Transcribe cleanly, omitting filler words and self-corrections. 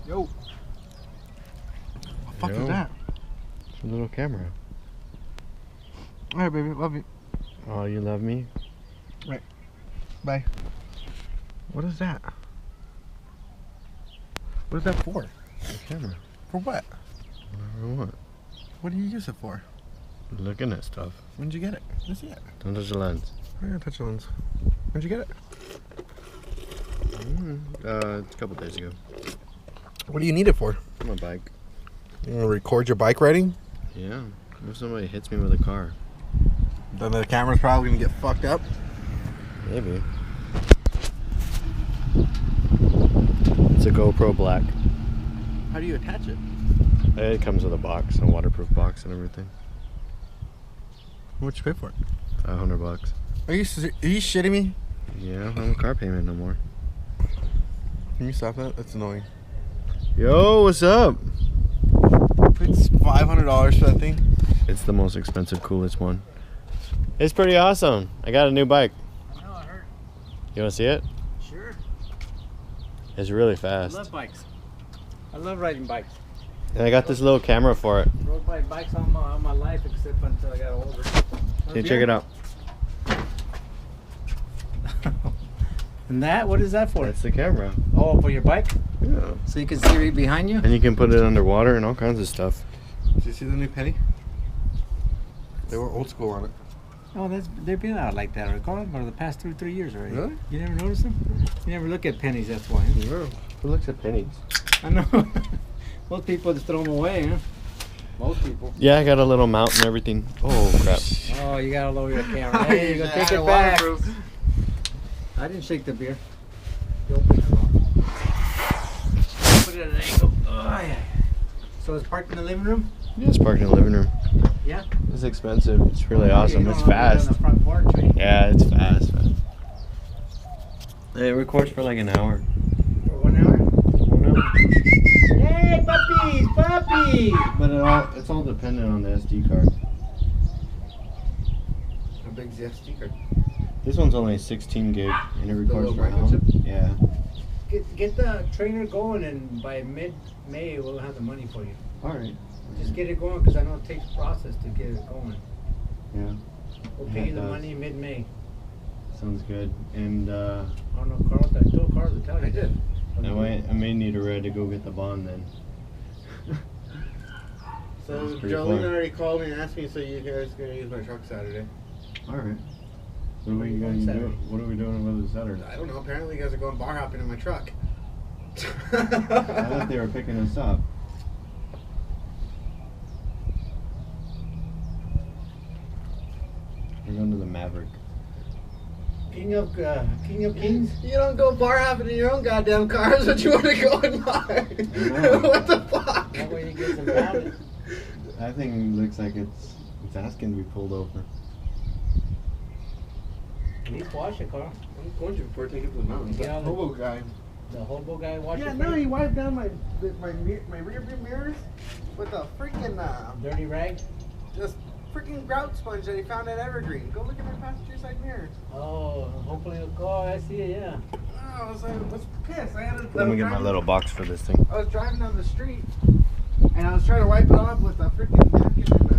Yo. What the fuck is that? It's a little camera. Alright, baby. Love you. Oh, you love me? Right. Bye. What is that? What is that for? The camera. For what? Whatever I want. What do you use it for? Looking at stuff. When'd you get it? Let's see it. Don't touch the lens. I gotta touch the lens. When'd you get it? It's a couple days ago. What do you need it for? My bike. You wanna record your bike riding? Yeah. What if somebody hits me with a car? Then the camera's probably gonna get fucked up. Maybe. It's a GoPro Black. How do you attach it? It comes with a box, a waterproof box and everything. What'd you pay for it? $500. Are you shitting me? Yeah, I don't have a car payment no more. Can you stop that? That's annoying. Yo, what's up? It's $500 for that thing. It's the most expensive, coolest one. It's pretty awesome. I got a new bike. I know, I heard. You want to see it? Sure. It's really I fast. love bikes. I love riding bikes. And I got this little camera for it. Rode by bikes all my life except until I got older. Can you check it out? And that? What is that for? That's the camera. Oh, for your bike? Yeah. So you can see right behind you? And you can put it underwater and all kinds of stuff. Did you see the new penny? They were old school on it. Oh, they've been out like that, Carl, for the past 2 or 3 years already. Really? You never notice them? You never look at pennies, that's why. Huh? Yeah. Who looks at pennies? I know. Most people just throw them away, huh? Most people. Yeah, I got a little mount and everything. Oh, crap. Oh, you gotta lower your camera. Hey, you go take it back. I didn't shake the beer. You opened it wrong. Put it at an angle. Oh, yeah. So it's parked in the living room? Yeah, it's parked in the living room. Yeah. It's expensive. It's really awesome. You It's don't have to fast. do it on the front porch, right? Yeah, it's fast. It records for like an hour. For 1 hour? 1 hour. Hey, puppies, puppies! But it's all dependent on the SD card. How big's the SD card? This one's only 16 gig and it records little for an hour. microchip? Yeah. Get the trainer going, and by mid-May we'll have the money for you. Alright. Just get it going, because I know it takes a process to get it going. Yeah. We'll Yeah, pay it you the does. money mid-May. Sounds good. And I don't know, Carl. I told Carl to tell you. I did. I may need a red to go get the bond then. So That's pretty Jolene fun. already called me and asked me, so you guys gonna use my truck Saturday? Alright. What are we going to do? What are we doing with the Saturday? I don't know. Apparently, you guys are going bar hopping in my truck. I thought they were picking us up. We're going to the Maverick. King of Kings? You don't go bar hopping in your own goddamn cars, but you want to go in mine. know. What the fuck? That way you get some balance. That thing looks like it's asking to be pulled over. At least wash it, Carl. I'm going to before I take it to the mountains. Yeah, That hobo guy. The hobo guy wash it Yeah, for no, you? he wiped down my rear view mirrors with a freaking Dirty rag? just freaking grout sponge that he found at Evergreen. Go look at my passenger side mirrors. Oh, hopefully it'll go. I see it, yeah. Oh, I was pissed. Let me get my little box for this thing. I was driving down the street and I was trying to wipe it off with a freaking napkin and